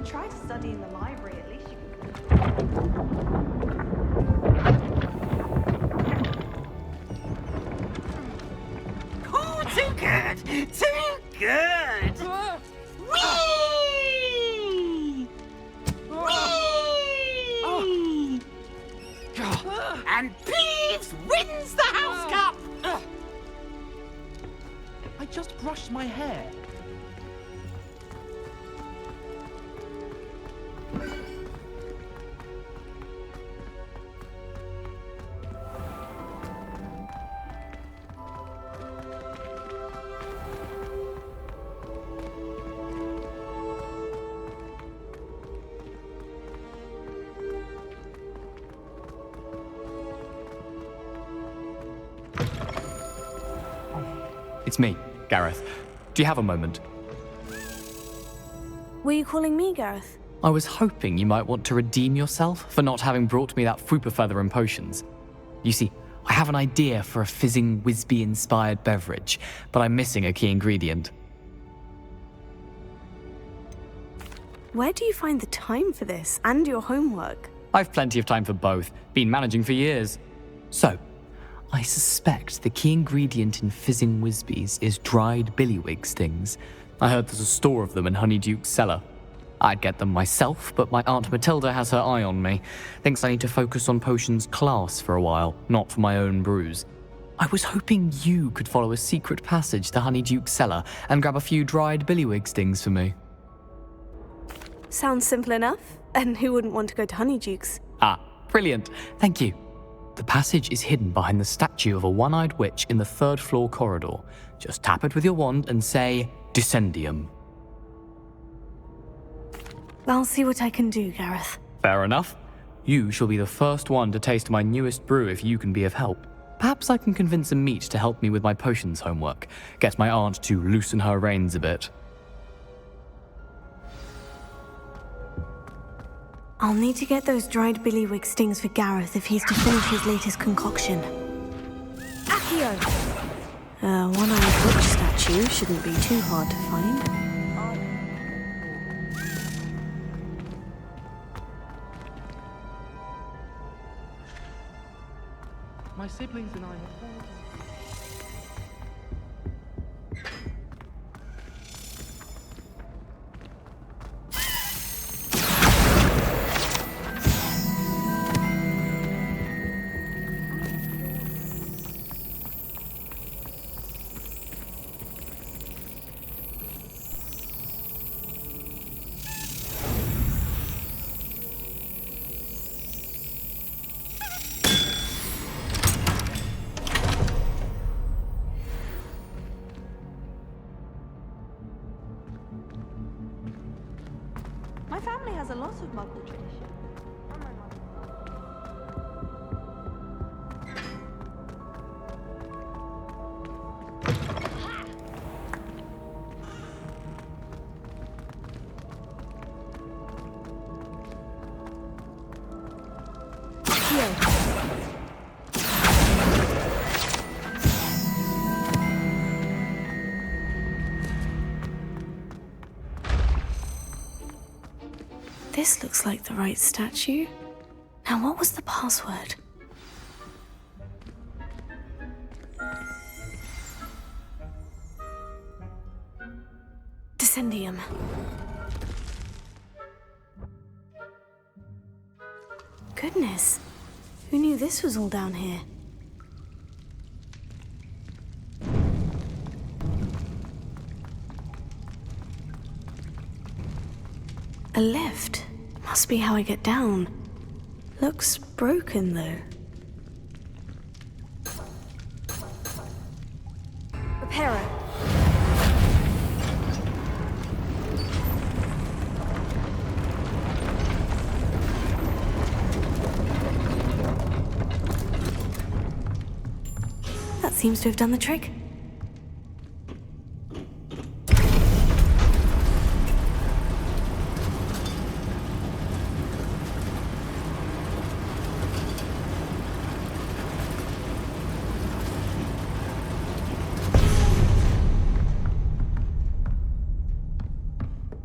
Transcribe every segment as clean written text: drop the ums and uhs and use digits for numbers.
could try to study in the library, at least you could. Oh, too good! Too good! Whee! Whee! And Peeves wins the House Cup! I just brushed my hair. It's me, Gareth. Do you have a moment? Were you calling me, Gareth? I was hoping you might want to redeem yourself for not having brought me that fupa feather and potions. You see, I have an idea for a fizzing Whizbee-inspired beverage, but I'm missing a key ingredient. Where do you find the time for this and your homework? I've plenty of time for both. Been managing for years. So, I suspect the key ingredient in fizzing Whizbees is dried billywig stings. I heard there's a store of them in Honeyduke's cellar. I'd get them myself, but my Aunt Matilda has her eye on me. Thinks I need to focus on potions class for a while, not for my own brews. I was hoping you could follow a secret passage to Honeyduke's cellar and grab a few dried billywig stings for me. Sounds simple enough. And who wouldn't want to go to Honeyduke's? Ah, brilliant. Thank you. The passage is hidden behind the statue of a one-eyed witch in the third-floor corridor. Just tap it with your wand and say, Descendium. I'll see what I can do, Gareth. Fair enough. You shall be the first one to taste my newest brew if you can be of help. Perhaps I can convince a meat to help me with my potions homework. Get my aunt to loosen her reins a bit. I'll need to get those dried billywig stings for Gareth if he's to finish his latest concoction. Accio! One-eyed witch statue shouldn't be too hard to find. My siblings and I have fallen. My family has a lot of Muggle tradition. This looks like the right statue. Now, what was the password? Descendium. Goodness, who knew this was all down here? A lift. Must be how I get down. Looks broken, though. Reparo. That seems to have done the trick.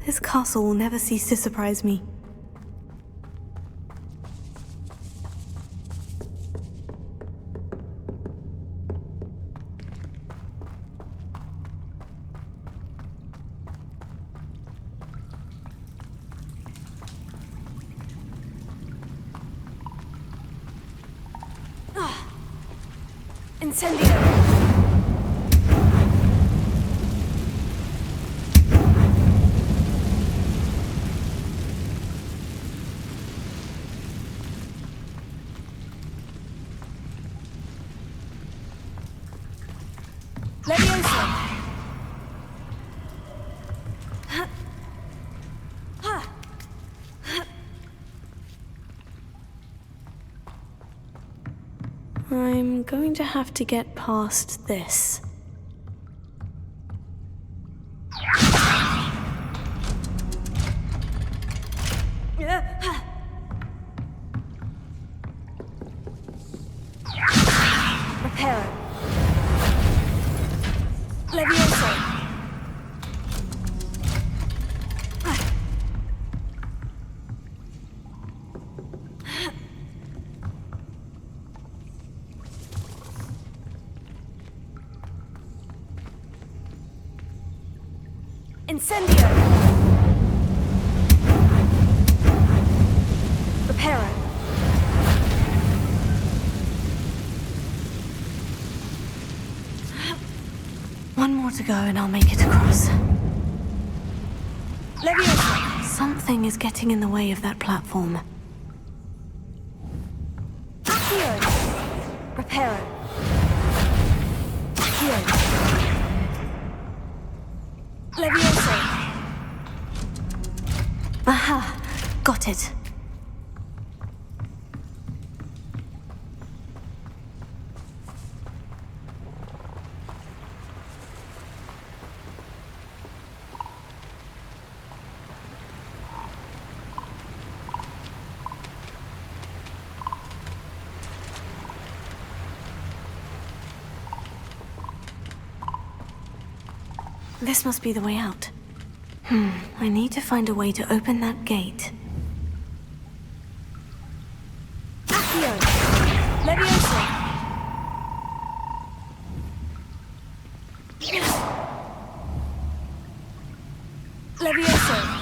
This castle will never cease to surprise me. Incendio! Leviosa! I'm going to have to get past this. Reparo. Leviosa. Incendio! Reparo. One more to go and I'll make it across. Leviosa! Something is getting in the way of that platform. Accio! Reparo. Accio! Leviosa! Aha! Got it. This must be the way out. I need to find a way to open that gate. Accio! Leviosa! Leviosa!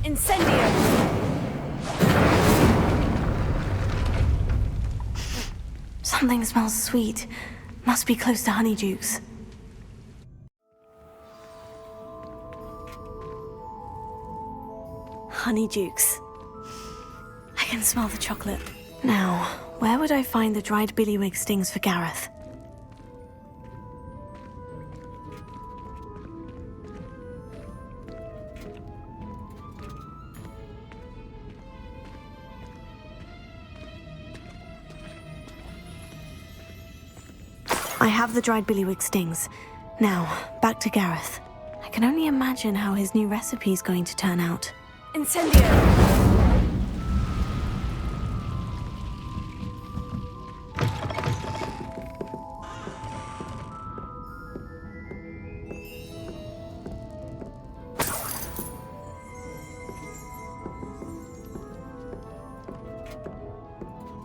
Incendio! Something smells sweet. Must be close to Honeydukes. Honeydukes. I can smell the chocolate. Now, where would I find the dried billywig stings for Gareth? I have the dried billywig stings. Now, back to Gareth. I can only imagine how his new recipe's going to turn out. Incendio!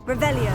Revelio.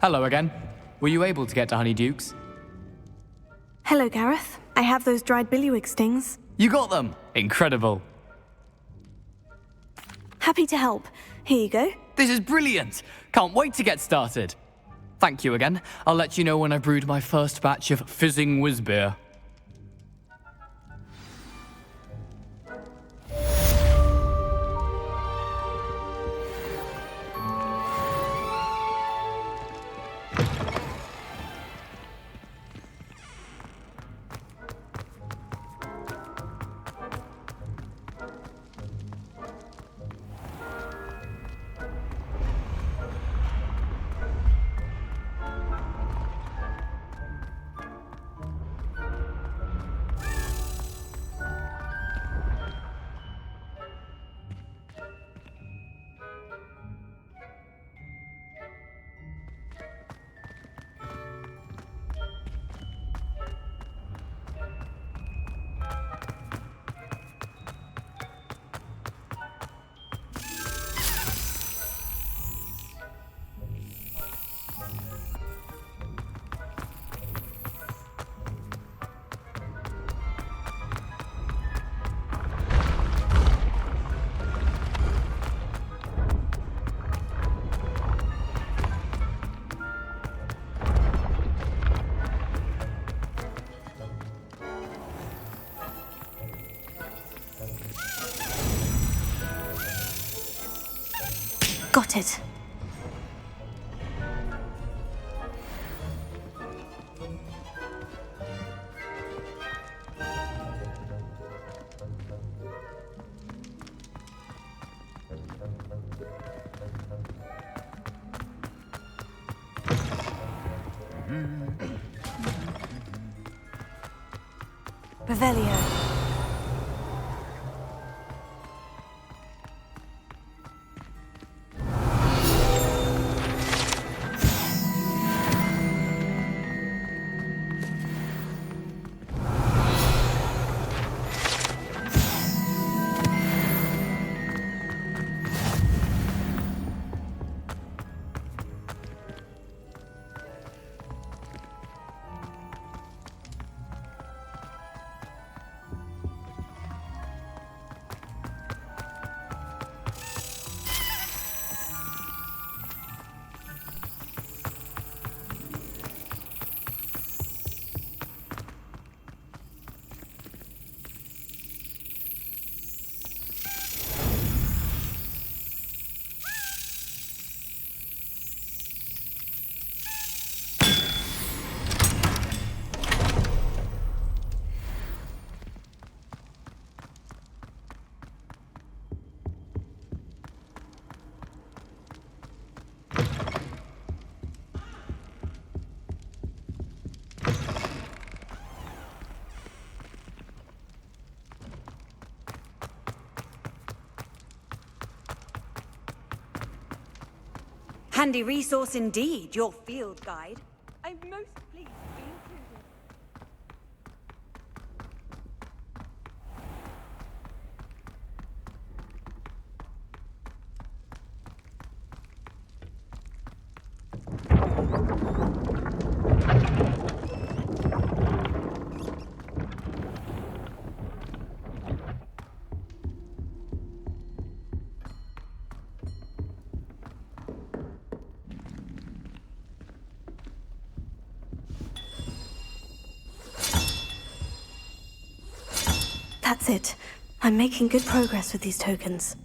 Hello again. Were you able to get to Honeydukes? Hello, Gareth. I have those dried billywig stings. You got them! Incredible. Happy to help. Here you go. This is brilliant! Can't wait to get started. Thank you again. I'll let you know when I've brewed my first batch of fizzing whizbeer. Got it. Revelio. Handy resource indeed, your field guide. I'm most pleased to be included. That's it. I'm making good progress with these tokens.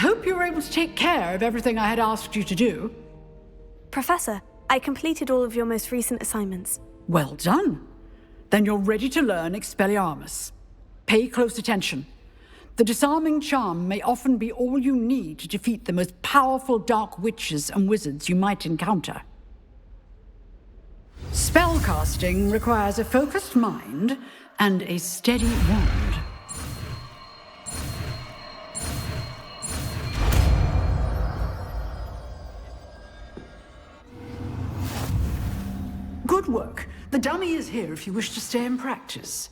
hope you were able to take care of everything I had asked you to do. Professor, I completed all of your most recent assignments. Well done. Then you're ready to learn Expelliarmus. Pay close attention. The disarming charm may often be all you need to defeat the most powerful dark witches and wizards you might encounter. Spellcasting requires a focused mind and a steady wand. Good work. The dummy is here if you wish to stay and practice.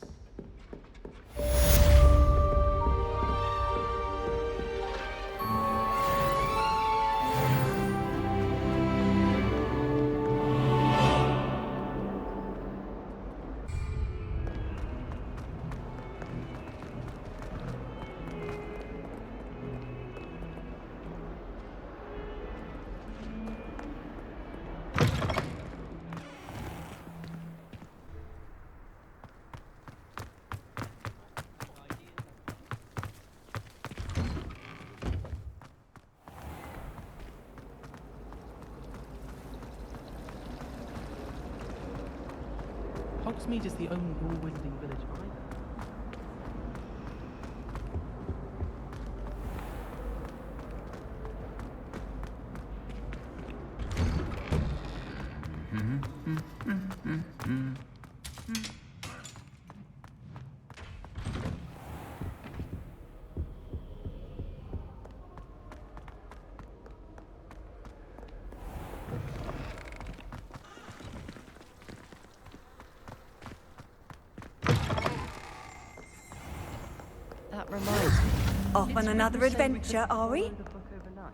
Hogsmeade is the only all-wizarding village I know. That reminds me. Off on another adventure, are we? The book overnight.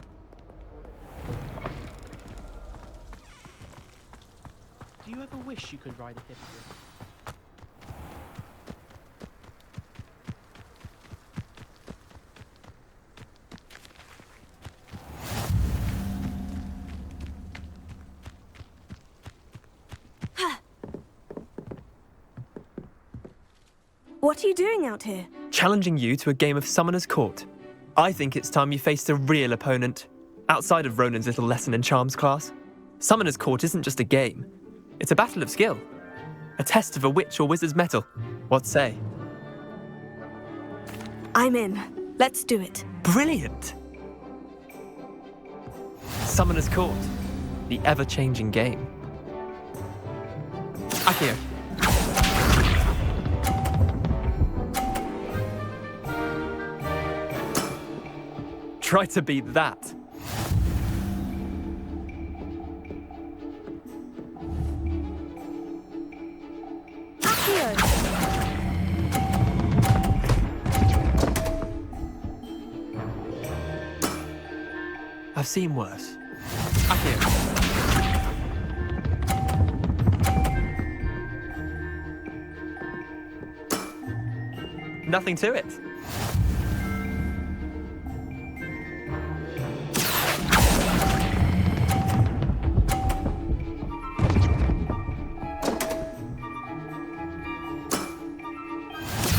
Do you ever wish you could ride a hippogriff? What are you doing out here? Challenging you to a game of Summoner's Court. I think it's time you faced a real opponent, outside of Ronan's little lesson in charms class. Summoner's Court isn't just a game. It's a battle of skill. A test of a witch or wizard's mettle. What say? I'm in. Let's do it. Brilliant! Summoner's Court. The ever-changing game. Akio. Try to beat that. Accio! I've seen worse. Akio. Nothing to it.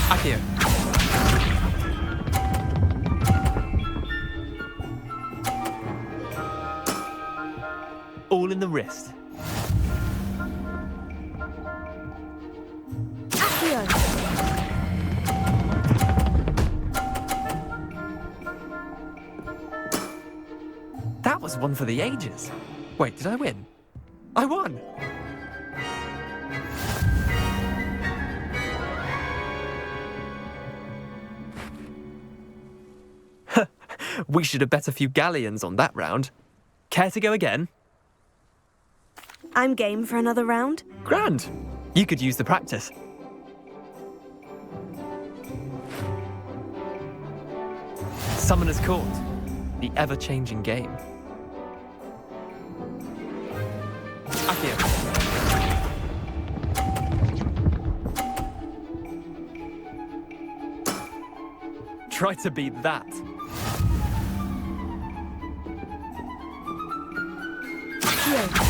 Akio. All in the wrist. Accio! That was one for the ages. Wait, did I win? I won! We should have bet a few galleons on that round. Care to go again? I'm game for another round. Grand! You could use the practice. Summoner's Court. The ever-changing game. Akio. Try to beat that. Akio.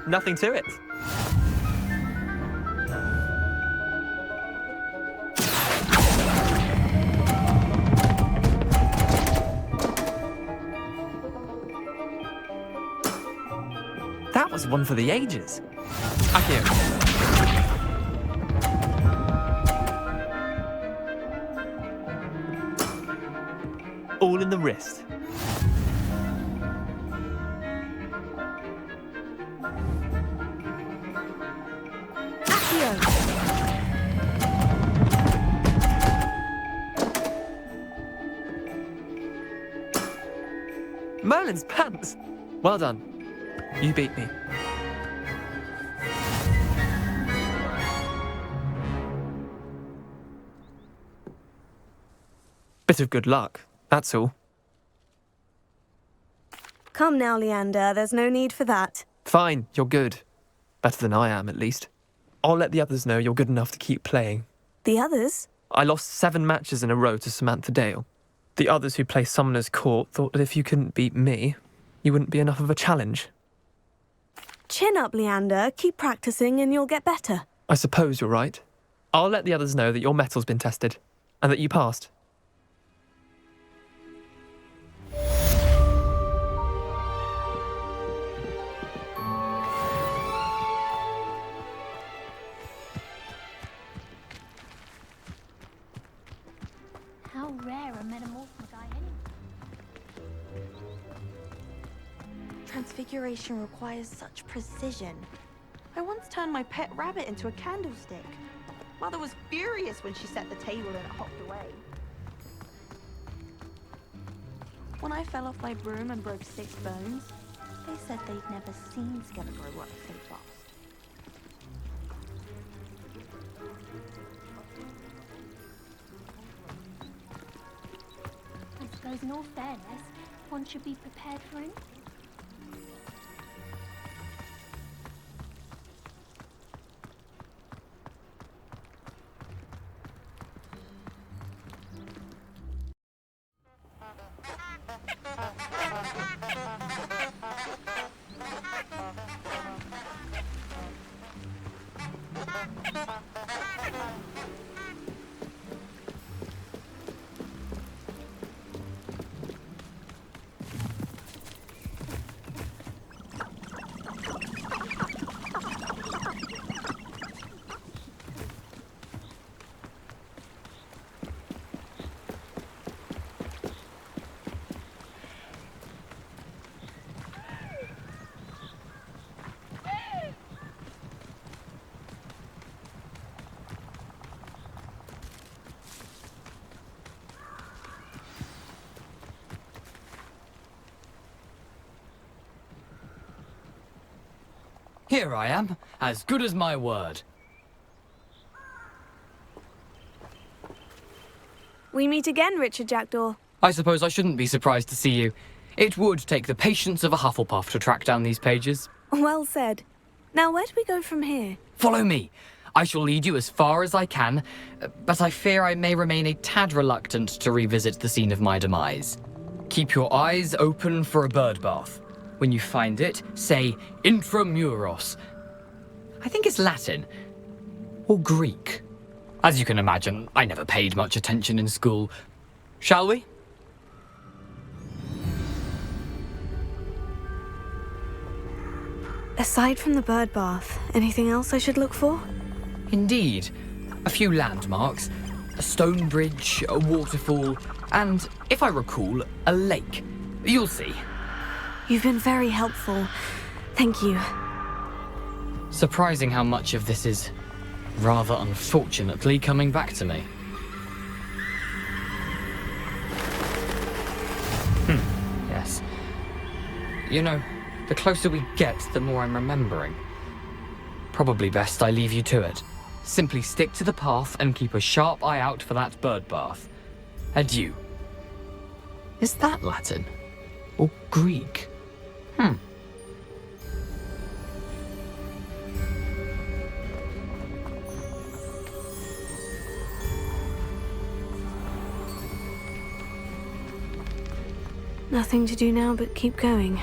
Nothing to it. That was one for the ages. Accio. All in the wrist. Merlin's pants! Well done. You beat me. Bit of good luck, that's all. Come now, Leander, there's no need for that. Fine, you're good. Better than I am, at least. I'll let the others know you're good enough to keep playing. The others? I lost 7 matches in a row to Samantha Dale. The others who play Summoner's Court thought that if you couldn't beat me, you wouldn't be enough of a challenge. Chin up, Leander. Keep practicing and you'll get better. I suppose you're right. I'll let the others know that your metal's been tested, and that you passed. How rare a metamorphic eye anyway? Transfiguration requires such precision. I once turned my pet rabbit into a candlestick. Mother was furious when she set the table and it hopped away. When I fell off my broom and broke 6 bones, they said they'd never seen Scarecrow work so fast. I suppose in all fairness, one should be prepared for anything. Here I am, as good as my word. We meet again, Richard Jackdaw. I suppose I shouldn't be surprised to see you. It would take the patience of a Hufflepuff to track down these pages. Well said. Now, where do we go from here? Follow me. I shall lead you as far as I can, but I fear I may remain a tad reluctant to revisit the scene of my demise. Keep your eyes open for a bird bath. When you find it, say intramuros. I think it's Latin. Or Greek. As you can imagine, I never paid much attention in school. Shall we? Aside from the bird bath, anything else I should look for? Indeed. A few landmarks, a stone bridge, a waterfall, and, if I recall, a lake. You'll see. You've been very helpful. Thank you. Surprising how much of this is, rather unfortunately, coming back to me. Yes. You know, the closer we get, the more I'm remembering. Probably best I leave you to it. Simply stick to the path and keep a sharp eye out for that bird bath. Adieu. Is that Latin? Or Greek? Nothing to do now but keep going.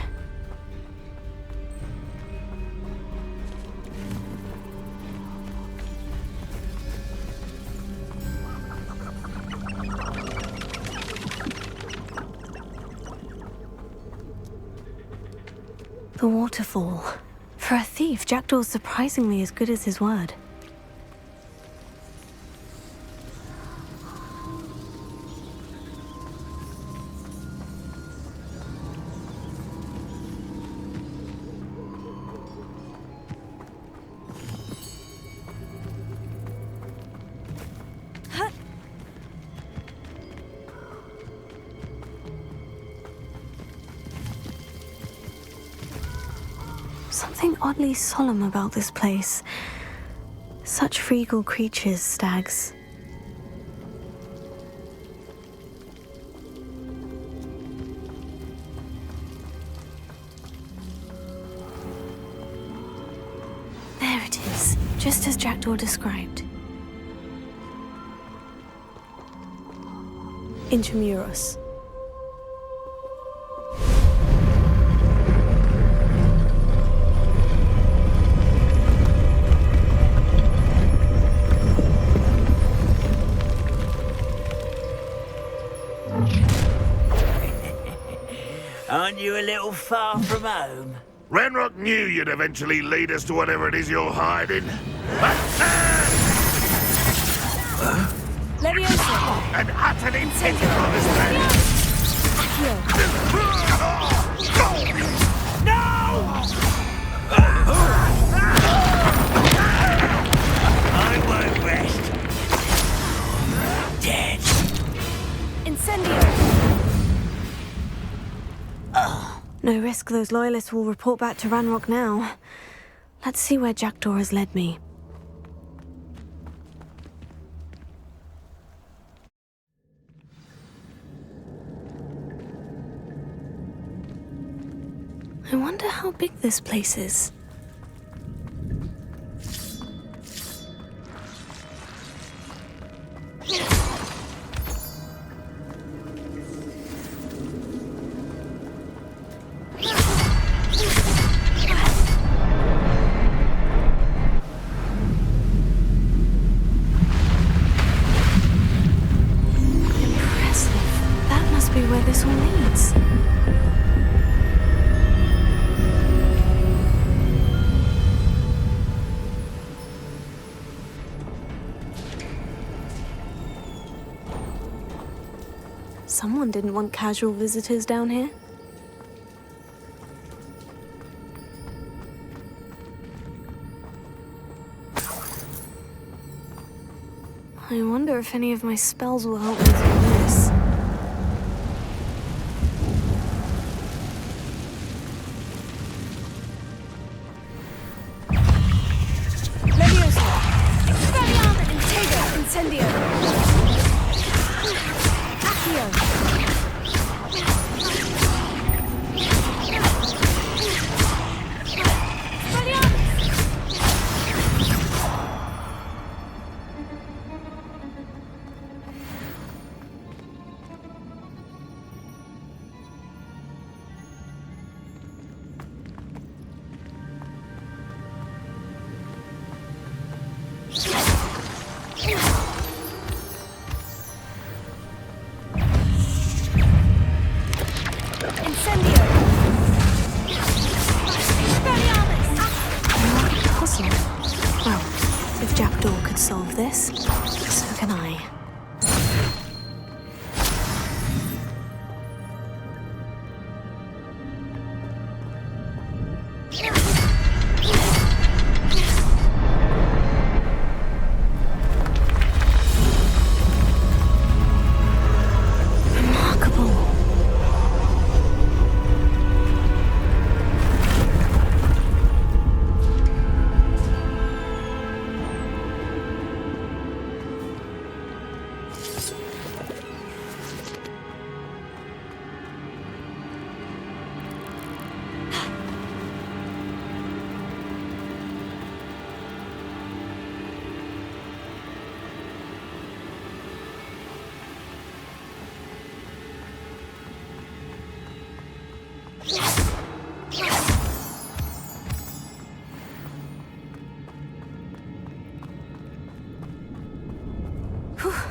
The waterfall. For a thief, Jackdaw's surprisingly as good as his word. Something oddly solemn about this place. Such regal creatures, stags. There it is, just as Jackdaw described. Intramuros. Aren't you a little far from home? Ranrock knew you'd eventually lead us to whatever it is you're hiding. Leviosa! An utter incentive on this planet! I won't rest. Dead. Incendio! No risk those loyalists will report back to Ranrock now. Let's see where Jackdaw has led me. I wonder how big this place is. Where this all leads. Someone didn't want casual visitors down here. I wonder if any of my spells will help me through this. Incendio! Accio! Well, if Jackdaw could solve this, so can I.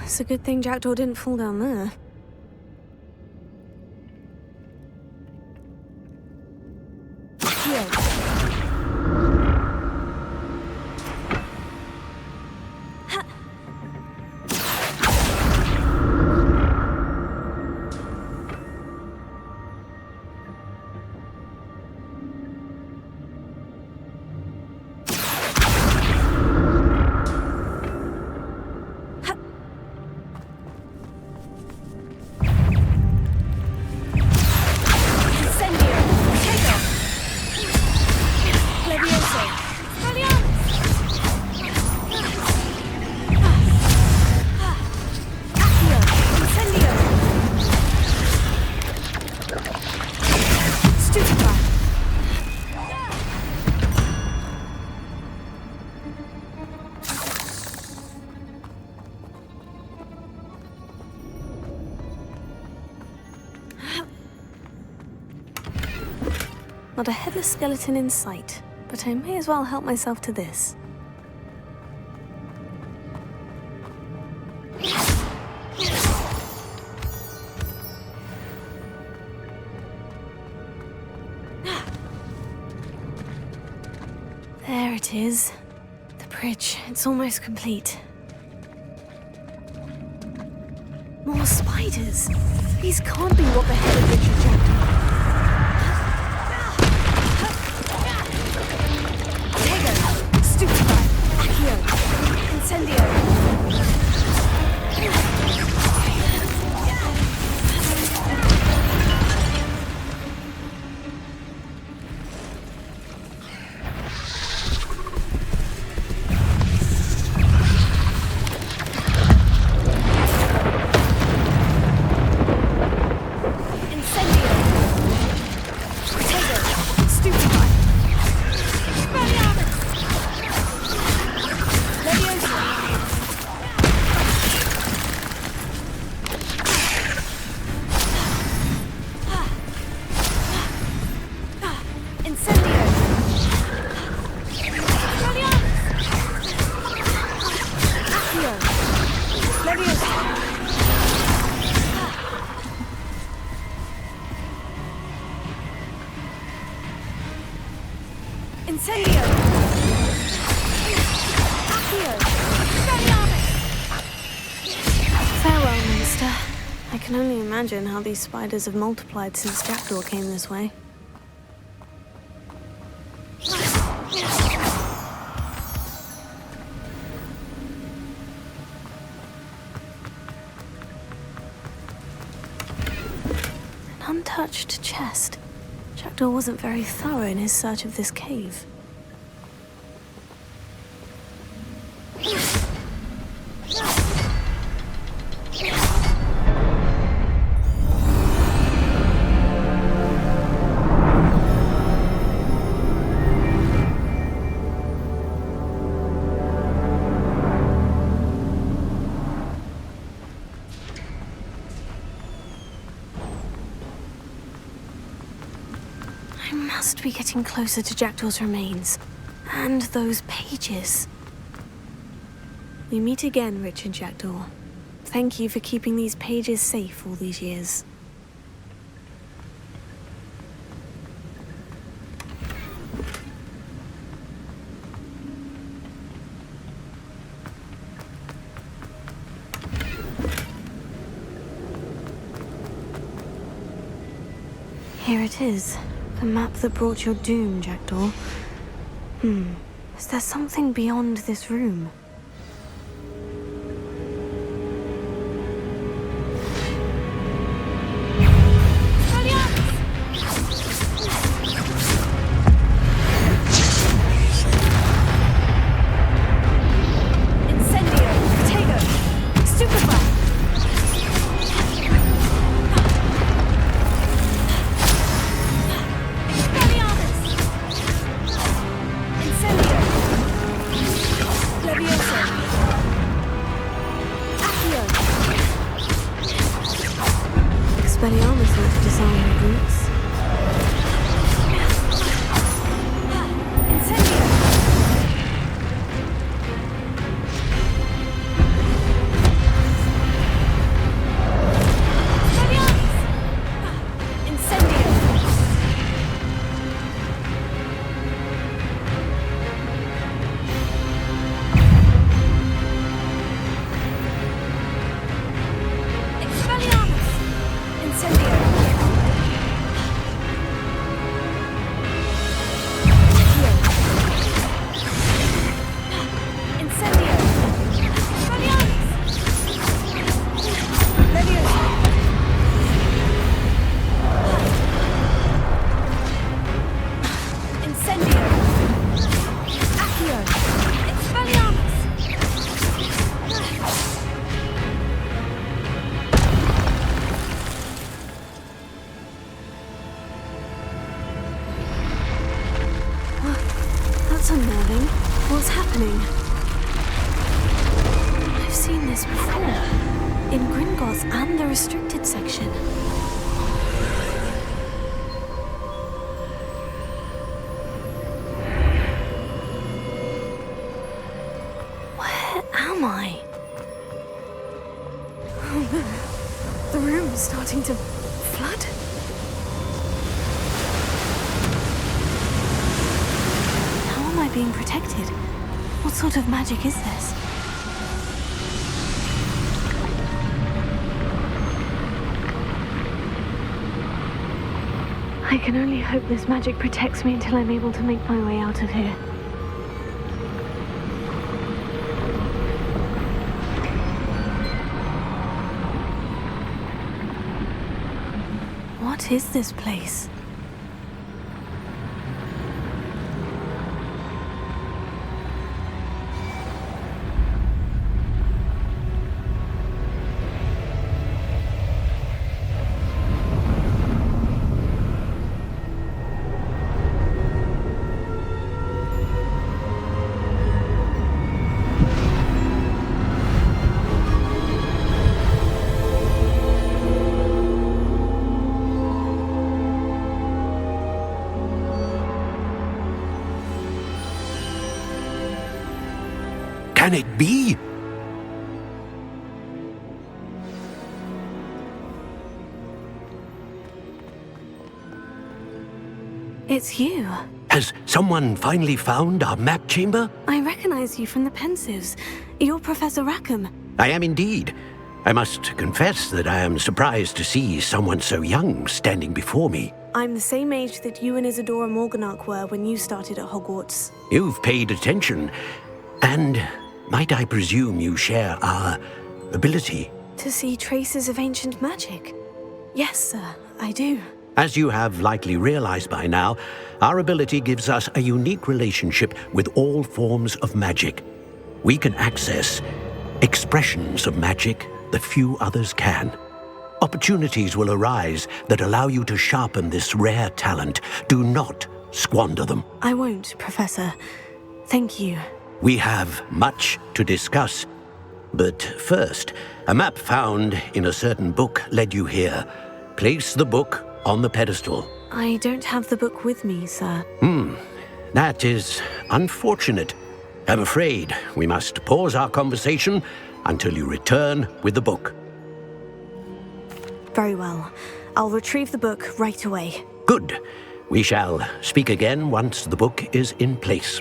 It's a good thing Jackdaw didn't fall down there. Here. Not a headless skeleton in sight, but I may as well help myself to this. There it is. The bridge. It's almost complete. More spiders. These can't be what the hell of Richard Jackson. Tego, Stupefy, Accio, Incendio. Imagine how these spiders have multiplied since Jackdaw came this way. An untouched chest. Jackdaw wasn't very thorough in his search of this cave. Must be getting closer to Jackdaw's remains. And those pages. We meet again, Richard Jackdaw. Thank you for keeping these pages safe all these years. Here it is. The map that brought your doom, Jackdaw. Is there something beyond this room? Expelliarmus went to disarm the brutes. That's unnerving. What's happening? I've seen this before. In Gringotts and the restricted section. my. The room's starting to flood. How am I being protected? What sort of magic is this? I can only hope this magic protects me until I'm able to make my way out of here. What is this place? Can it be? It's you. Has someone finally found our map chamber? I recognize you from the Pensives. You're Professor Rackham. I am indeed. I must confess that I am surprised to see someone so young standing before me. I'm the same age that you and Isadora Morganach were when you started at Hogwarts. You've paid attention, and might I presume you share our ability? To see traces of ancient magic? Yes, sir, I do. As you have likely realized by now, our ability gives us a unique relationship with all forms of magic. We can access expressions of magic that few others can. Opportunities will arise that allow you to sharpen this rare talent. Do not squander them. I won't, Professor. Thank you. We have much to discuss. But first, a map found in a certain book led you here. Place the book on the pedestal. I don't have the book with me, sir. That is unfortunate. I'm afraid we must pause our conversation until you return with the book. Very well. I'll retrieve the book right away. Good. We shall speak again once the book is in place.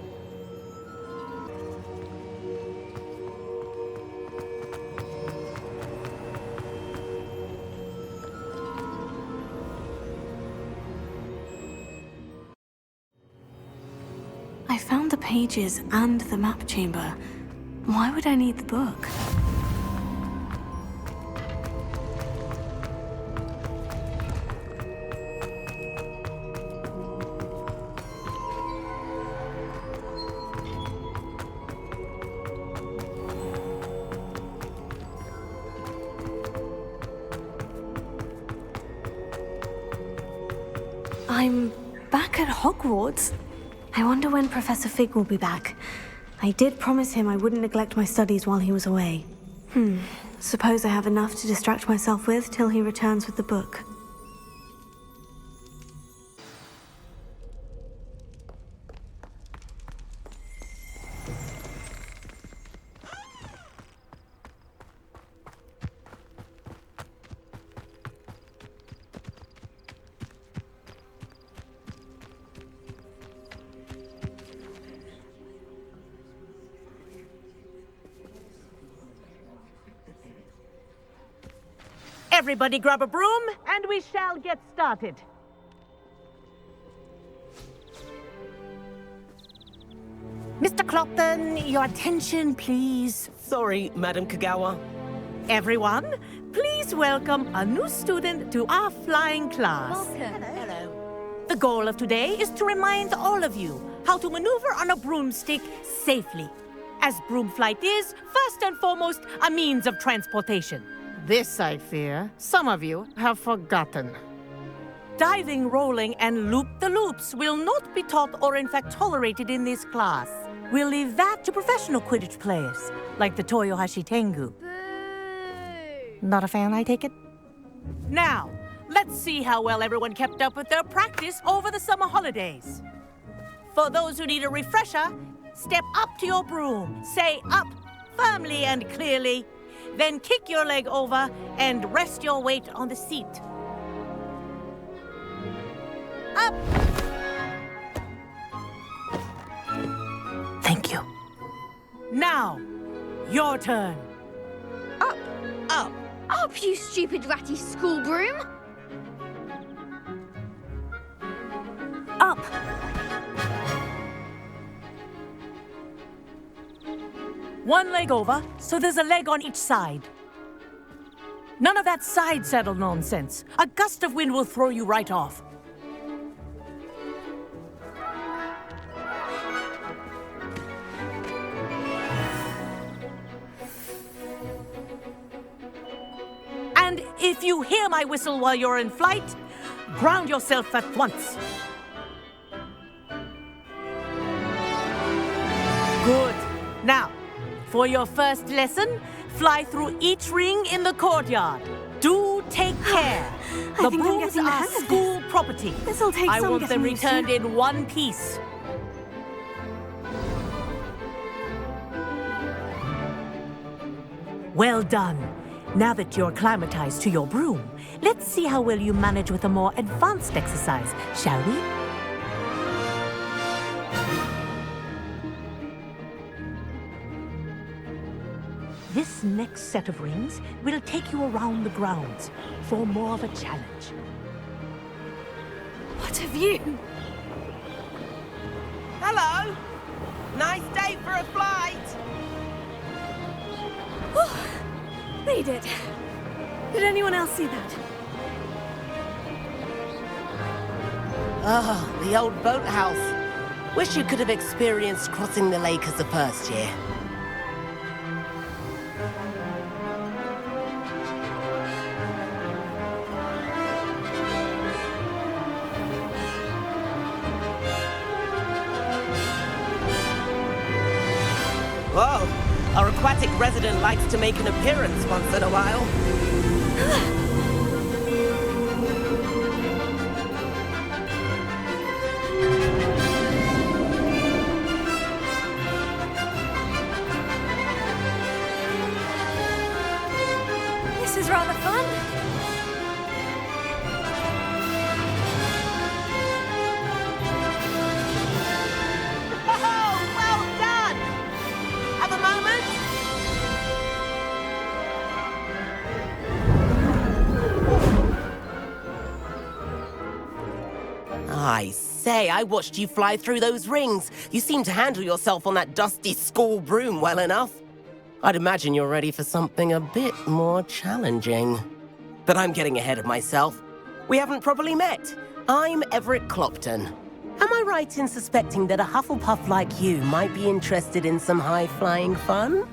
I found the pages and the map chamber. Why would I need the book? I'm back at Hogwarts. I wonder when Professor Fig will be back. I did promise him I wouldn't neglect my studies while he was away. Suppose I have enough to distract myself with till he returns with the book. Everybody grab a broom, and we shall get started. Mr. Clopton, your attention, please. Sorry, Madam Kagawa. Everyone, please welcome a new student to our flying class. Welcome. Hello. The goal of today is to remind all of you how to maneuver on a broomstick safely, as broom flight is, first and foremost, a means of transportation. This, I fear, some of you have forgotten. Diving, rolling, and loop-the-loops will not be taught or in fact tolerated in this class. We'll leave that to professional Quidditch players, like the Toyohashi Tengu. Not a fan, I take it? Now, let's see how well everyone kept up with their practice over the summer holidays. For those who need a refresher, step up to your broom, say up, firmly and clearly. Then kick your leg over and rest your weight on the seat. Up! Thank you. Now, your turn. Up! Up! Up, you stupid ratty school broom! Up! One leg over, so there's a leg on each side. None of that side saddle nonsense. A gust of wind will throw you right off. And if you hear my whistle while you're in flight, ground yourself at once. Good. Now, for your first lesson, fly through each ring in the courtyard. Do take care. The brooms are school property. This'll take I some want them getting used returned to. in one piece. Well done. Now that you're acclimatized to your broom, let's see how well you manage with a more advanced exercise, shall we? This next set of rings will take you around the grounds for more of a challenge. What have you? Hello! Nice day for a flight! Read it. Did anyone else see that? Oh, the old boathouse. Wish you could have experienced crossing the lake as the first year. Whoa! Our aquatic resident likes to make an appearance once in a while. This is rather fun. Oh, well done! Have a moment? I say, I watched you fly through those rings. You seem to handle yourself on that dusty school broom well enough. I'd imagine you're ready for something a bit more challenging. But I'm getting ahead of myself. We haven't properly met. I'm Everett Clopton. Am I right in suspecting that a Hufflepuff like you might be interested in some high-flying fun?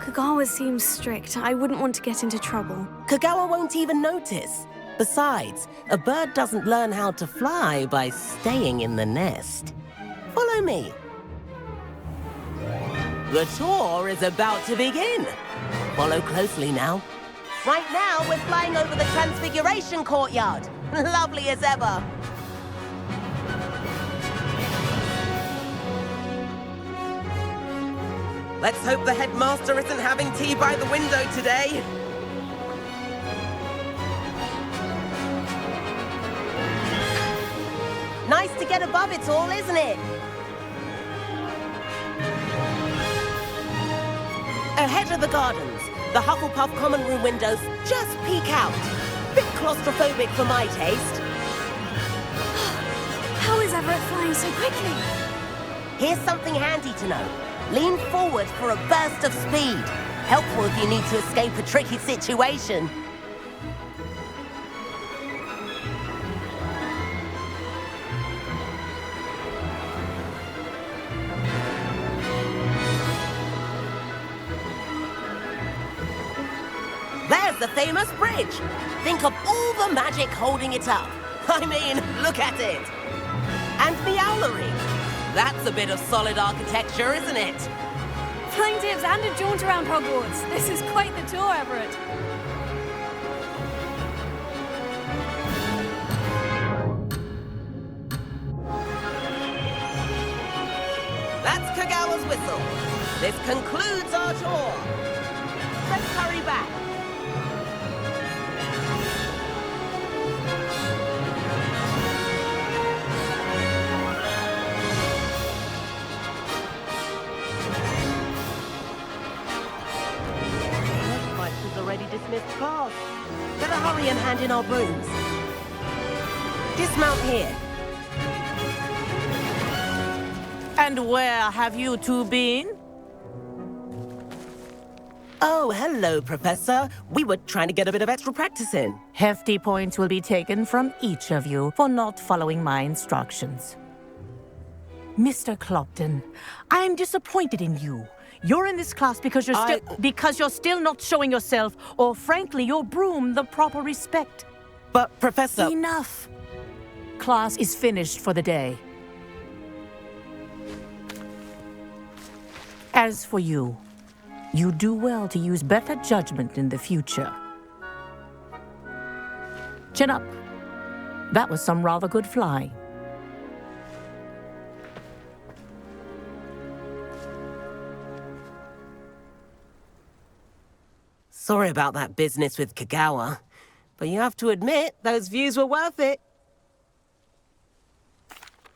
Kagawa seems strict. I wouldn't want to get into trouble. Kagawa won't even notice. Besides, a bird doesn't learn how to fly by staying in the nest. Follow me. The tour is about to begin. Follow closely now. Right now, we're flying over the Transfiguration Courtyard. Lovely as ever. Let's hope the headmaster isn't having tea by the window today. Nice to get above it all, isn't it? Ahead of the gardens, the Hufflepuff common room windows just peek out. Bit claustrophobic for my taste. How is Everett flying so quickly? Here's something handy to know. Lean forward for a burst of speed. Helpful if you need to escape a tricky situation. There's the famous bridge. Think of all the magic holding it up. I mean, look at it. And the owlery. That's a bit of solid architecture, isn't it? Flying tips and a jaunt around Hogwarts. This is quite the tour, Everett. That's Kagawa's whistle. This concludes our tour. Let's hurry back. Already dismissed class. Better hurry and hand in our brooms. Dismount here. And where have you two been? Oh, hello, Professor. We were trying to get a bit of extra practice in. Hefty points will be taken from each of you for not following my instructions. Mr. Clopton, I'm disappointed in you. You're in this class because you're still not showing yourself, or frankly, your broom, the proper respect. But, Professor... Enough. Class is finished for the day. As for you, you do well to use better judgment in the future. Chin up. That was some rather good flying. Sorry about that business with Kagawa, but you have to admit, those views were worth it.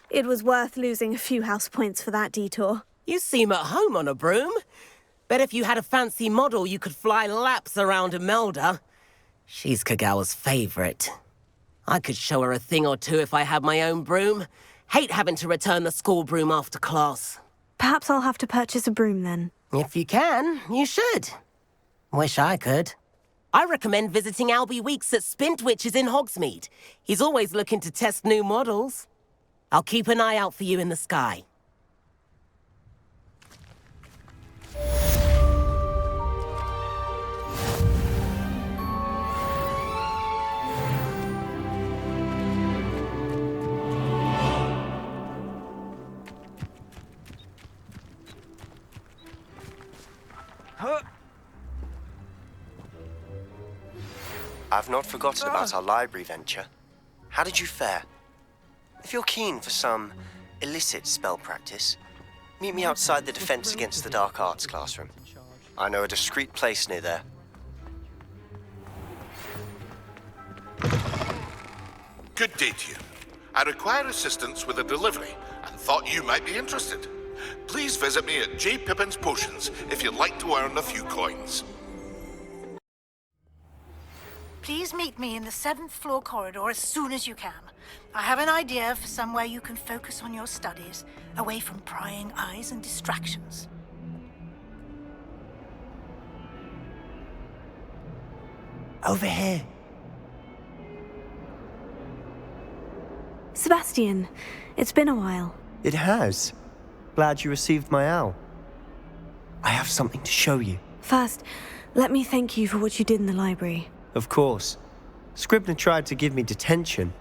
It was worth losing a few house points for that detour. You seem at home on a broom. Bet if you had a fancy model, you could fly laps around Imelda. She's Kagawa's favorite. I could show her a thing or two if I had my own broom. Hate having to return the school broom after class. Perhaps I'll have to purchase a broom then. If you can, you should. Wish I could. I recommend visiting Albie Weeks at Spintwitches in Hogsmeade. He's always looking to test new models. I'll keep an eye out for you in the sky. I've not forgotten about our library venture. How did you fare? If you're keen for some illicit spell practice, meet me outside the Defense Against the Dark Arts classroom. I know a discreet place near there. Good day to you. I require assistance with a delivery and thought you might be interested. Please visit me at J. Pippin's Potions if you'd like to earn a few coins. Please meet me in the 7th floor corridor as soon as you can. I have an idea for somewhere you can focus on your studies, away from prying eyes and distractions. Over here. Sebastian, it's been a while. It has. Glad you received my owl. I have something to show you. First, let me thank you for what you did in the library. Of course. Scribner tried to give me detention,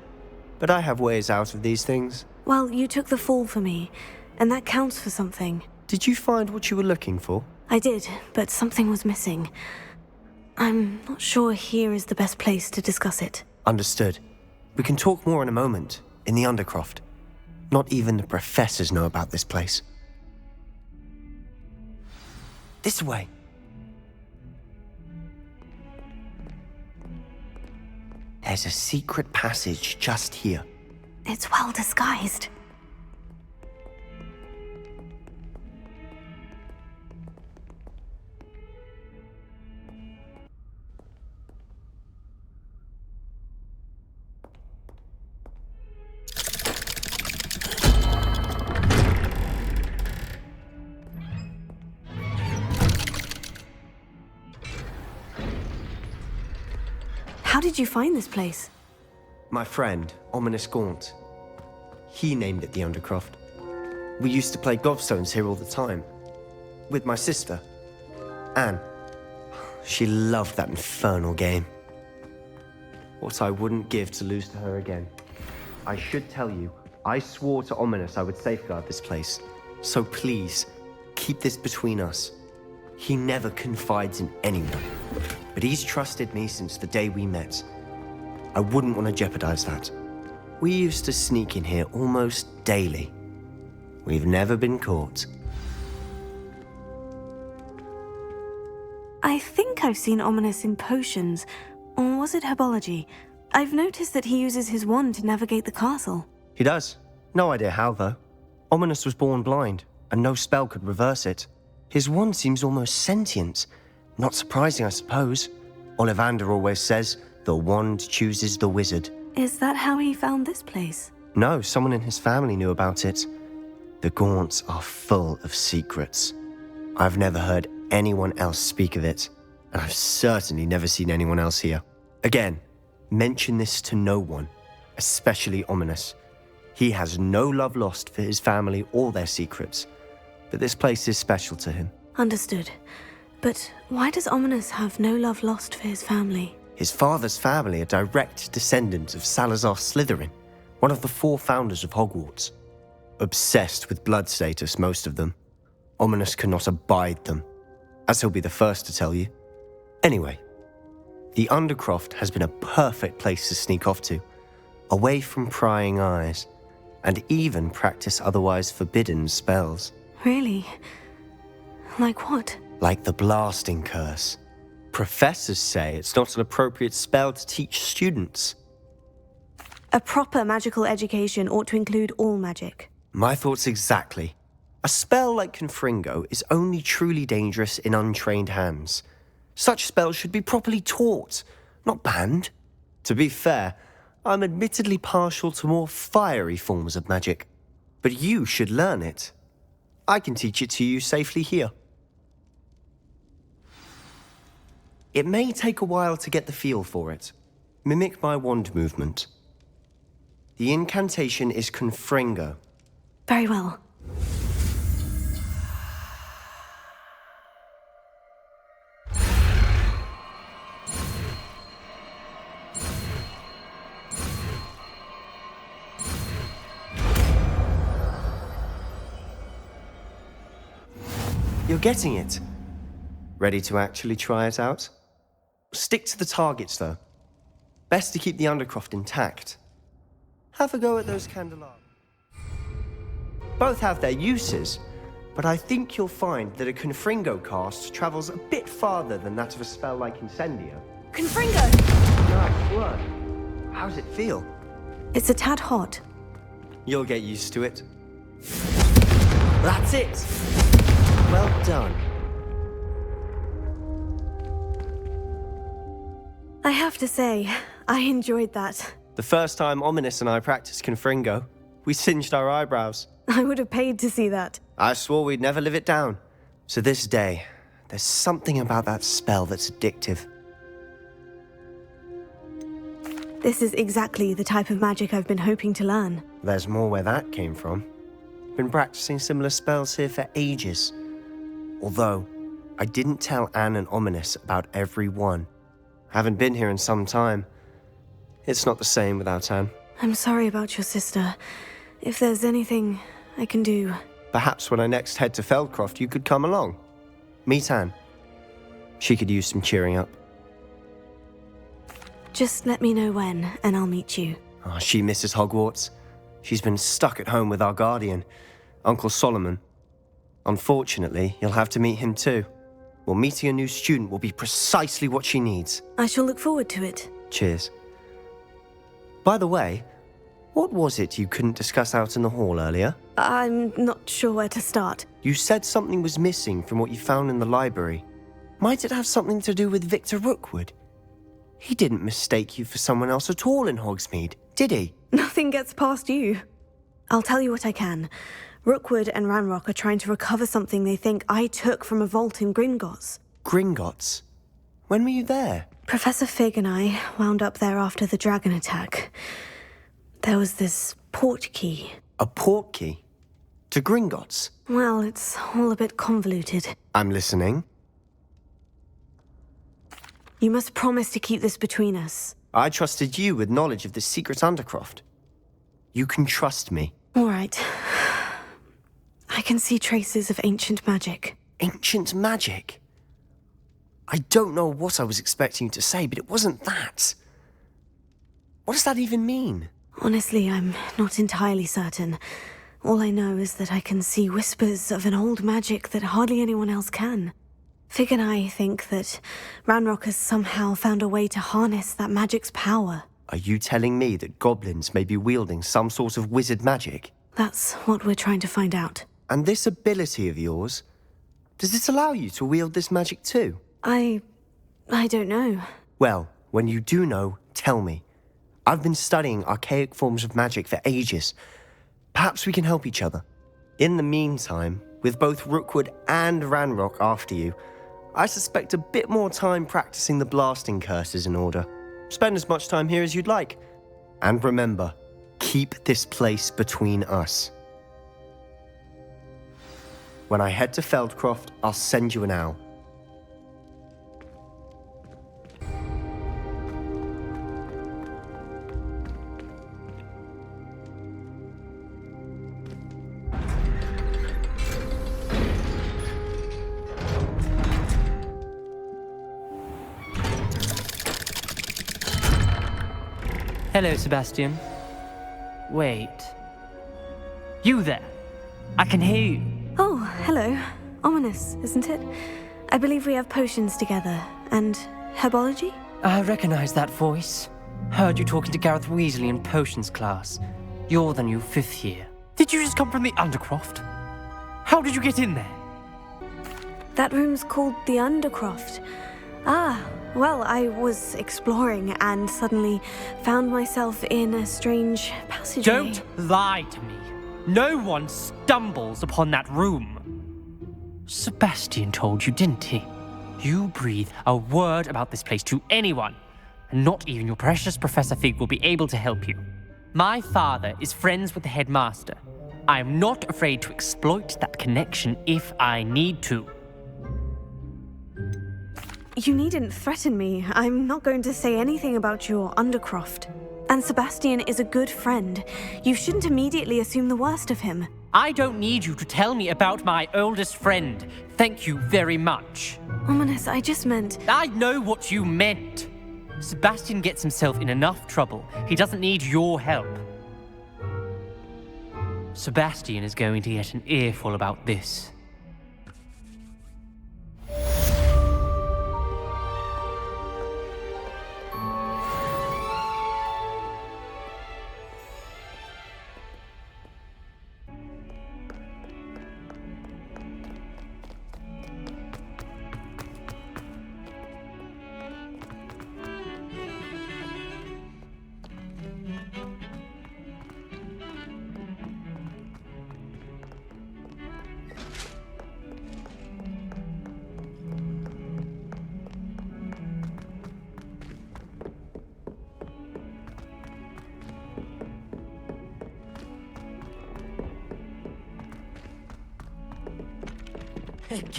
but I have ways out of these things. Well, you took the fall for me, and that counts for something. Did you find what you were looking for? I did, but something was missing. I'm not sure here is the best place to discuss it. Understood. We can talk more in a moment, in the Undercroft. Not even the professors know about this place. This way. There's a secret passage just here. It's well disguised. How did you find this place? My friend, Ominous Gaunt. He named it the Undercroft. We used to play gobstones here all the time. With my sister, Anne. She loved that infernal game. What I wouldn't give to lose to her again. I should tell you, I swore to Ominous I would safeguard this place. So please, keep this between us. He never confides in anyone. But he's trusted me since the day we met. I wouldn't want to jeopardize that. We used to sneak in here almost daily. We've never been caught. I think I've seen Ominous in potions. Or was it herbology? I've noticed that he uses his wand to navigate the castle. He does. No idea how, though. Ominous was born blind, and no spell could reverse it. His wand seems almost sentient. Not surprising, I suppose. Ollivander always says, the wand chooses the wizard. Is that how he found this place? No, someone in his family knew about it. The Gaunts are full of secrets. I've never heard anyone else speak of it, and I've certainly never seen anyone else here. Again, mention this to no one, especially Ominous. He has no love lost for his family or their secrets, but this place is special to him. Understood. But why does Ominous have no love lost for his family? His father's family are direct descendants of Salazar Slytherin, one of the 4 founders of Hogwarts. Obsessed with blood status, most of them. Ominous cannot abide them, as he'll be the first to tell you. Anyway, the Undercroft has been a perfect place to sneak off to, away from prying eyes, and even practice otherwise forbidden spells. Really? Like what? Like the blasting curse. Professors say it's not an appropriate spell to teach students. A proper magical education ought to include all magic. My thoughts exactly. A spell like Confringo is only truly dangerous in untrained hands. Such spells should be properly taught, not banned. To be fair, I'm admittedly partial to more fiery forms of magic. But you should learn it. I can teach it to you safely here. It may take a while to get the feel for it. Mimic my wand movement. The incantation is Confringo. Very well. You're getting it. Ready to actually try it out? Stick to the targets, though. Best to keep the Undercroft intact. Have a go at those candelabras. Both have their uses, but I think you'll find that a Confringo cast travels a bit farther than that of a spell like Incendio. Confringo! Nice work. How's it feel? It's a tad hot. You'll get used to it. That's it! Well done. I have to say, I enjoyed that. The first time Ominous and I practiced Confringo, we singed our eyebrows. I would have paid to see that. I swore we'd never live it down. To this day, there's something about that spell that's addictive. This is exactly the type of magic I've been hoping to learn. There's more where that came from. Been practicing similar spells here for ages. Although, I didn't tell Anne and Ominous about every one. Haven't been here in some time. It's not the same without Anne. I'm sorry about your sister. If there's anything I can do... Perhaps when I next head to Feldcroft, you could come along. Meet Anne. She could use some cheering up. Just let me know when, and I'll meet you. Oh, she misses Hogwarts. She's been stuck at home with our guardian, Uncle Solomon. Unfortunately, you'll have to meet him too. Well, meeting a new student will be precisely what she needs. I shall look forward to it. Cheers. By the way, what was it you couldn't discuss out in the hall earlier? I'm not sure where to start. You said something was missing from what you found in the library. Might it have something to do with Victor Rookwood? He didn't mistake you for someone else at all in Hogsmeade, did he? Nothing gets past you. I'll tell you what I can. Rookwood and Ranrock are trying to recover something they think I took from a vault in Gringotts. Gringotts? When were you there? Professor Fig and I wound up there after the dragon attack. There was this port key. A port key? To Gringotts? Well, it's all a bit convoluted. I'm listening. You must promise to keep this between us. I trusted you with knowledge of the secret Undercroft. You can trust me. All right. I can see traces of ancient magic. Ancient magic? I don't know what I was expecting you to say, but it wasn't that. What does that even mean? Honestly, I'm not entirely certain. All I know is that I can see whispers of an old magic that hardly anyone else can. Fig and I think that Ranrock has somehow found a way to harness that magic's power. Are you telling me that goblins may be wielding some sort of wizard magic? That's what we're trying to find out. And this ability of yours, does it allow you to wield this magic too? I don't know. Well, when you do know, tell me. I've been studying archaic forms of magic for ages. Perhaps we can help each other. In the meantime, with both Rookwood and Ranrock after you, I suspect a bit more time practicing the blasting curse is in order. Spend as much time here as you'd like. And remember, keep this place between us. When I head to Feldcroft, I'll send you an owl. Hello, Sebastian. Wait. You there? I can hear you. Oh, hello. Ominous, isn't it? I believe we have potions together. And herbology? I recognize that voice. Heard you talking to Gareth Weasley in potions class. You're the new 5th year. Did you just come from the Undercroft? How did you get in there? That room's called the Undercroft. Ah, well, I was exploring and suddenly found myself in a strange passageway. Don't lie to me. No one stumbles upon that room. Sebastian told you, didn't he? You breathe a word about this place to anyone, and not even your precious Professor Fig will be able to help you. My father is friends with the headmaster. I am not afraid to exploit that connection if I need to. You needn't threaten me. I'm not going to say anything about your Undercroft. And Sebastian is a good friend. You shouldn't immediately assume the worst of him. I don't need you to tell me about my oldest friend. Thank you very much. Ominous, I just meant... I know what you meant. Sebastian gets himself in enough trouble. He doesn't need your help. Sebastian is going to get an earful about this.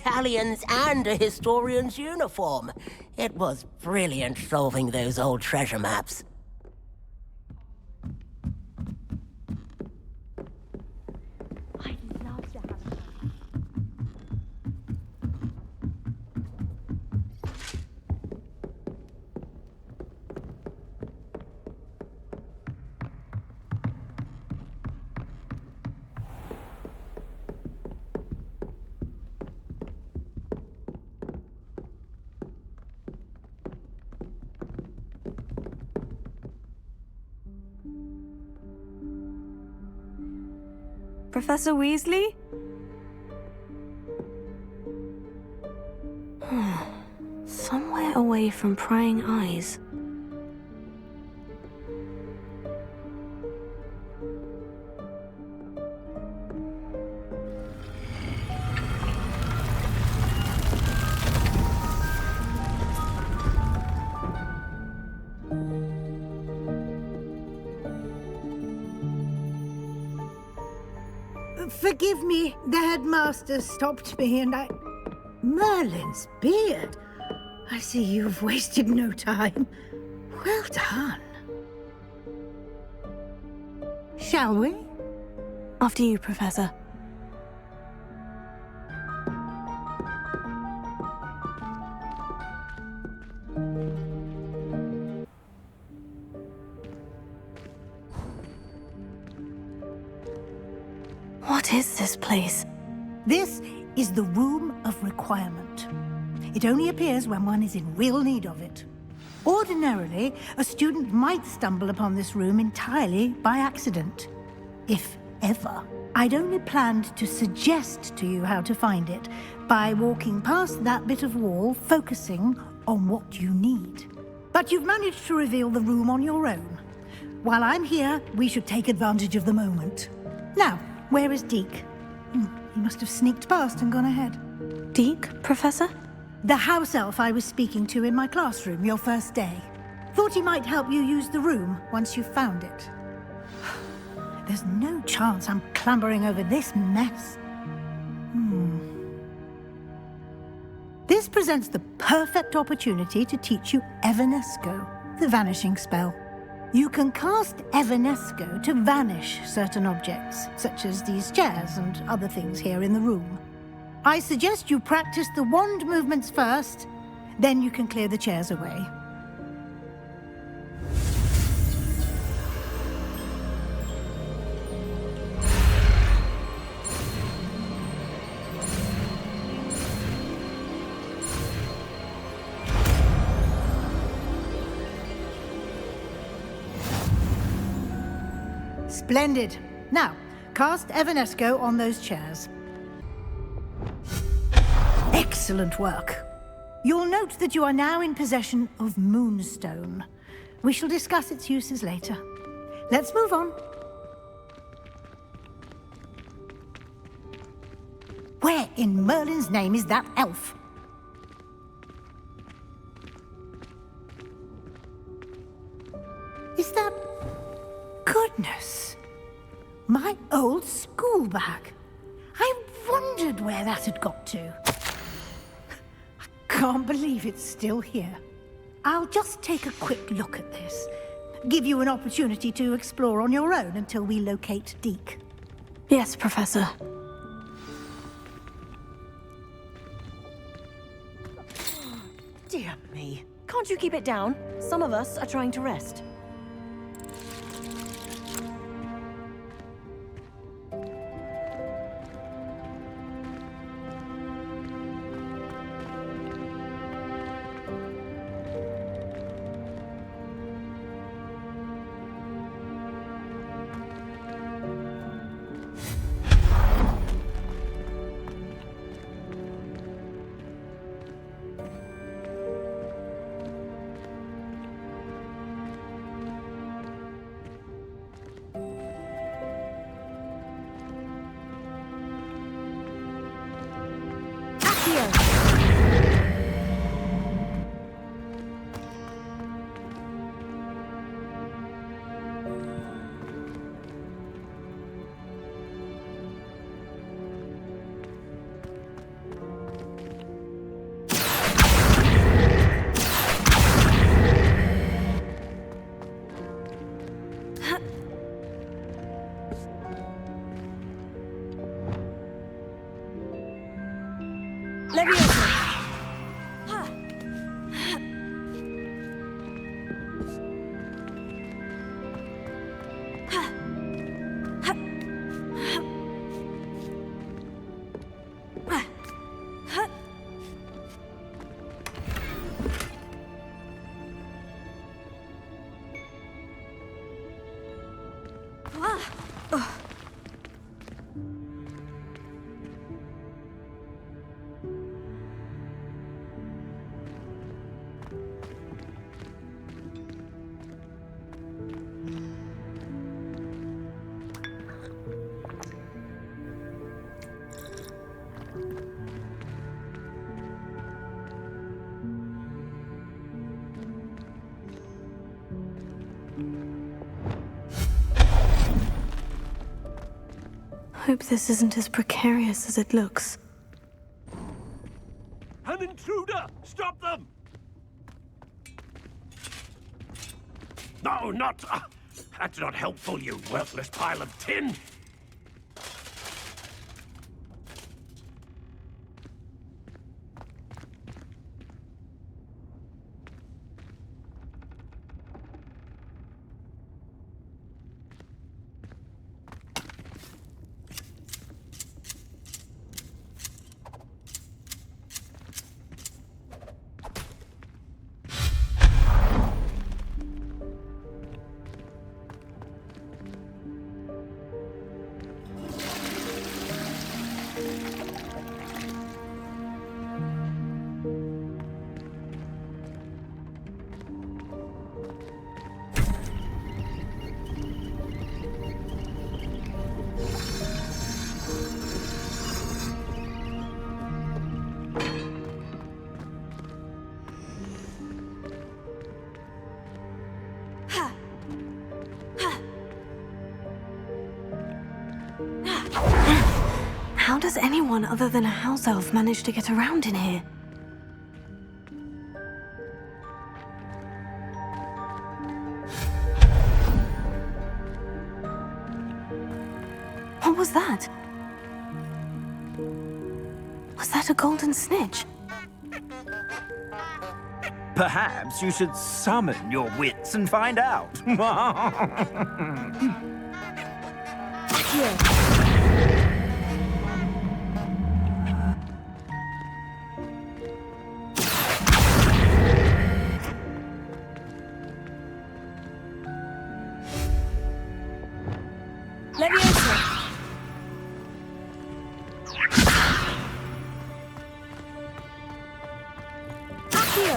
Galleons and a historian's uniform. It was brilliant solving those old treasure maps. Professor Weasley? Somewhere away from prying eyes. Forgive me, the headmaster stopped me and Merlin's beard. I see you've wasted no time. Well done. Shall we? After you, Professor. What is this place? This is the Room of Requirement. It only appears when one is in real need of it. Ordinarily, a student might stumble upon this room entirely by accident. If ever. I'd only planned to suggest to you how to find it by walking past that bit of wall, focusing on what you need. But you've managed to reveal the room on your own. While I'm here, we should take advantage of the moment. Now, where is Deke? He must have sneaked past and gone ahead. Deke, Professor? The house elf I was speaking to in my classroom your first day. Thought he might help you use the room once you've found it. There's no chance I'm clambering over this mess. This presents the perfect opportunity to teach you Evanesco, the vanishing spell. You can cast Evanesco to vanish certain objects, such as these chairs and other things here in the room. I suggest you practice the wand movements first, then you can clear the chairs away. Splendid. Now, cast Evanesco on those chairs. Excellent work. You'll note that you are now in possession of Moonstone. We shall discuss its uses later. Let's move on. Where in Merlin's name is that elf? Is that... Goodness. My old school bag. I wondered where that had got to. I can't believe it's still here. I'll just take a quick look at this. Give you an opportunity to explore on your own until we locate Deke. Yes, Professor. Dear me. Can't you keep it down? Some of us are trying to rest. Hope this isn't as precarious as it looks. An intruder! Stop them! No, not... that's not helpful, you worthless pile of tin! How does anyone other than a house elf manage to get around in here? What was that? Was that a golden snitch? Perhaps you should summon your wits and find out. Leviosa. Accio.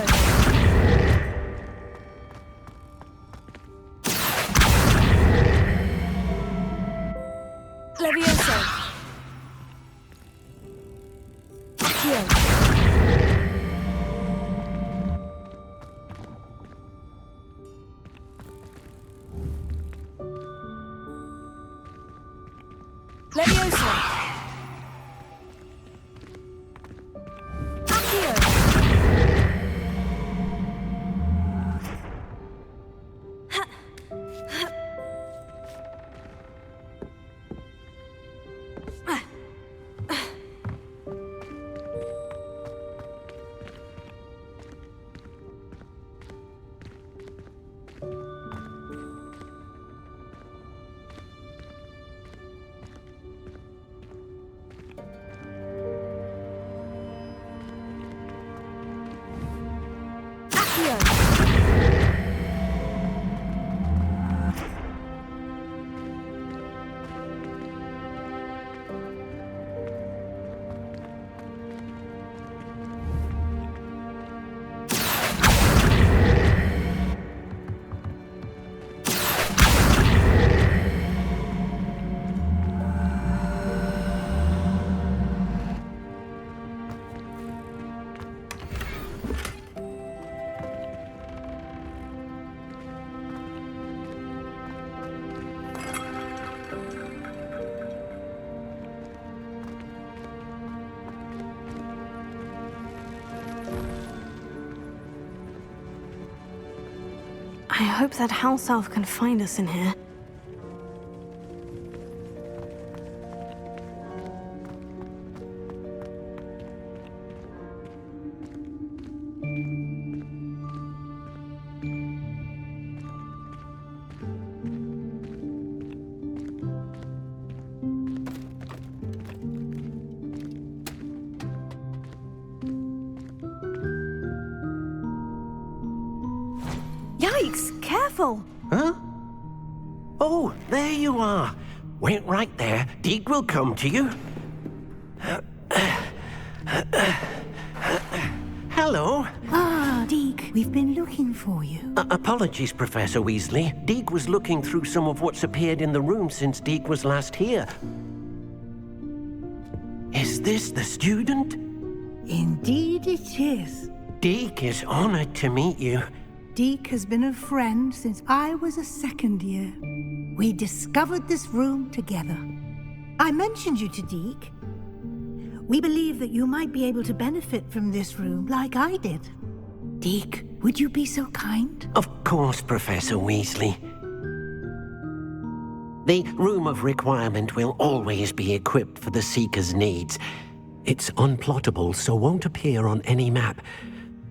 Leviosa. Accio. Leviosa. Accio. I hope that house elf can find us in here. Yikes! Careful! Huh? Oh, there you are. Wait right there. Deke will come to you. Hello. Ah, Deke, we've been looking for you. Apologies, Professor Weasley. Deke was looking through some of what's appeared in the room since Deke was last here. Is this the student? Indeed it is. Deke is honored to meet you. Deke has been a friend since I was a second year. We discovered this room together. I mentioned you to Deke. We believe that you might be able to benefit from this room like I did. Deke, would you be so kind? Of course, Professor Weasley. The Room of Requirement will always be equipped for the Seeker's needs. It's unplottable, so won't appear on any map.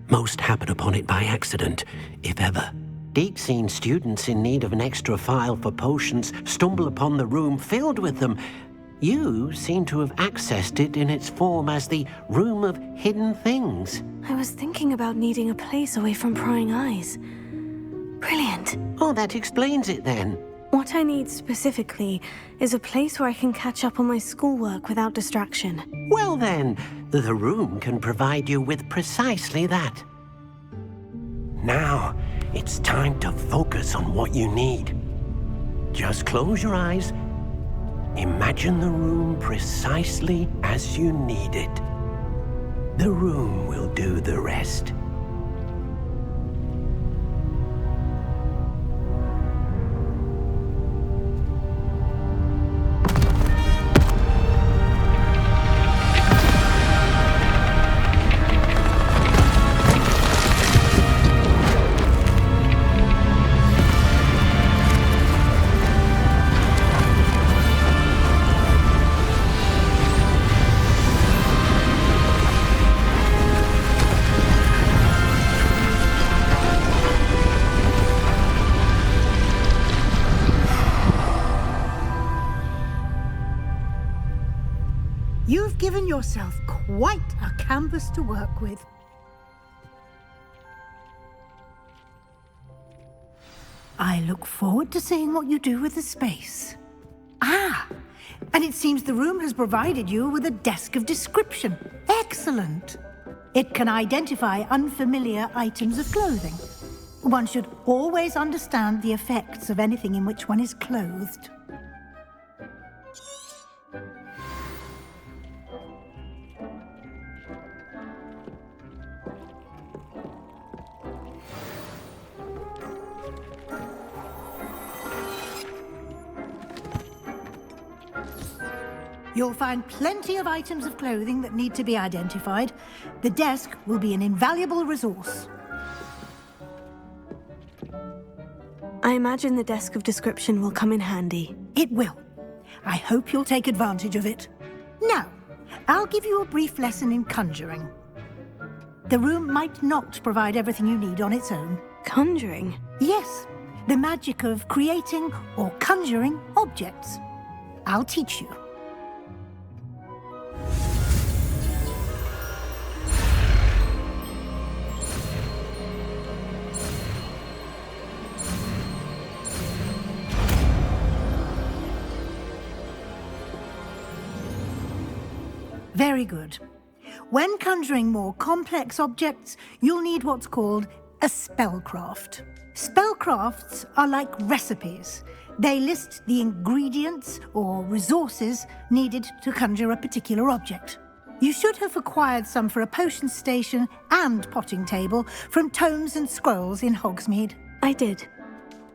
Most happen upon it by accident, if ever. Deke's seen students in need of an extra file for potions stumble upon the room filled with them. You seem to have accessed it in its form as the Room of Hidden Things. I was thinking about needing a place away from prying eyes. Brilliant. Oh, that explains it then. What I need specifically is a place where I can catch up on my schoolwork without distraction. Well then, the room can provide you with precisely that. Now, it's time to focus on what you need. Just close your eyes. Imagine the room precisely as you need it. The room will do the rest. You've given yourself quite a canvas to work with. I look forward to seeing what you do with the space. Ah, and it seems the room has provided you with a desk of description. Excellent. It can identify unfamiliar items of clothing. One should always understand the effects of anything in which one is clothed. You'll find plenty of items of clothing that need to be identified. The desk will be an invaluable resource. I imagine the desk of description will come in handy. It will. I hope you'll take advantage of it. Now, I'll give you a brief lesson in conjuring. The room might not provide everything you need on its own. Conjuring? Yes, the magic of creating or conjuring objects. I'll teach you. Very good. When conjuring more complex objects, you'll need what's called a spellcraft. Spellcrafts are like recipes. They list the ingredients or resources needed to conjure a particular object. You should have acquired some for a potion station and potting table from tomes and scrolls in Hogsmeade. I did.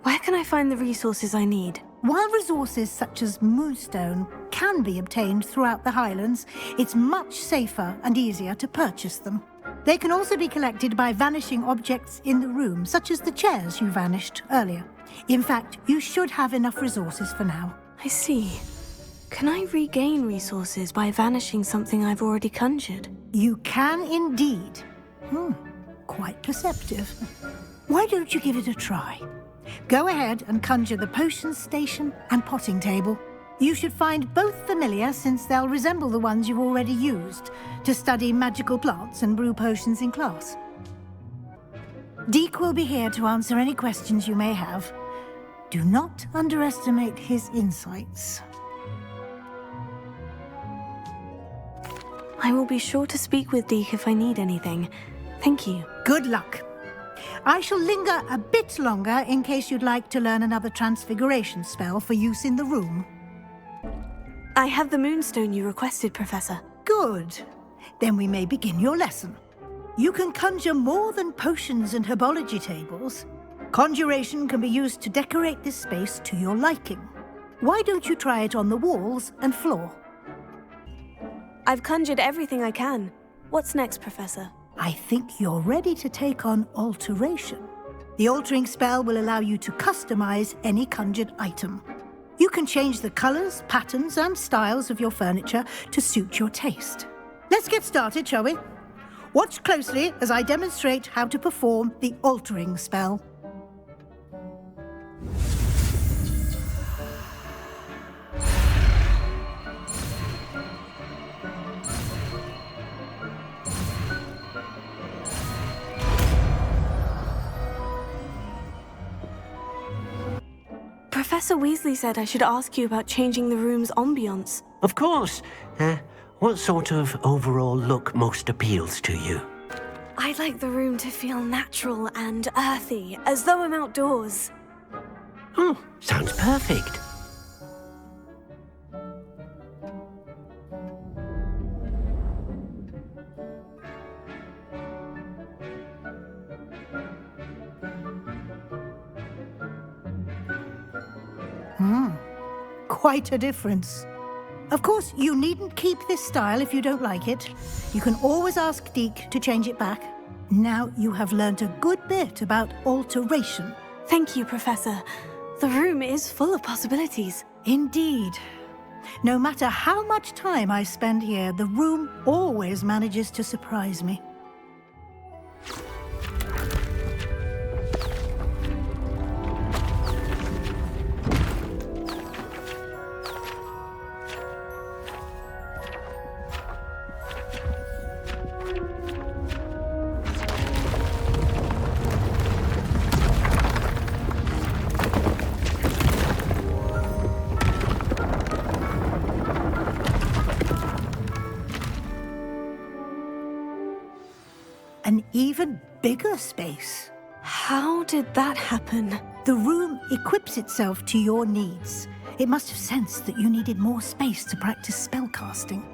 Where can I find the resources I need? While resources such as moonstone can be obtained throughout the Highlands, it's much safer and easier to purchase them. They can also be collected by vanishing objects in the room, such as the chairs you vanished earlier. In fact, you should have enough resources for now. I see. Can I regain resources by vanishing something I've already conjured? You can indeed. Quite perceptive. Why don't you give it a try? Go ahead and conjure the potion station and potting table. You should find both familiar, since they'll resemble the ones you've already used to study magical plants and brew potions in class. Deke will be here to answer any questions you may have. Do not underestimate his insights. I will be sure to speak with Deke if I need anything. Thank you. Good luck. I shall linger a bit longer in case you'd like to learn another transfiguration spell for use in the room. I have the moonstone you requested, Professor. Good. Then we may begin your lesson. You can conjure more than potions and herbology tables. Conjuration can be used to decorate this space to your liking. Why don't you try it on the walls and floor? I've conjured everything I can. What's next, Professor? I think you're ready to take on alteration. The altering spell will allow you to customize any conjured item. You can change the colors, patterns, and styles of your furniture to suit your taste. Let's get started, shall we? Watch closely as I demonstrate how to perform the altering spell. Professor Weasley said I should ask you about changing the room's ambiance. Of course. What sort of overall look most appeals to you? I'd like the room to feel natural and earthy, as though I'm outdoors. Oh, sounds perfect. Quite a difference. Of course, you needn't keep this style if you don't like it. You can always ask Deke to change it back. Now you have learned a good bit about alteration. Thank you, Professor. The room is full of possibilities. Indeed. No matter how much time I spend here, the room always manages to surprise me. even bigger space. How did that happen? The room equips itself to your needs. It must have sensed that you needed more space to practice spellcasting.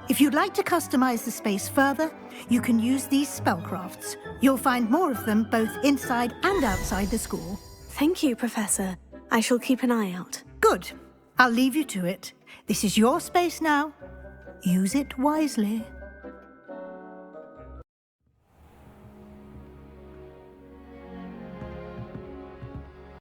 If you'd like to customize the space further, you can use these spellcrafts. You'll find more of them both inside and outside the school. Thank you, Professor. I shall keep an eye out. Good. I'll leave you to it. This is your space now. Use it wisely.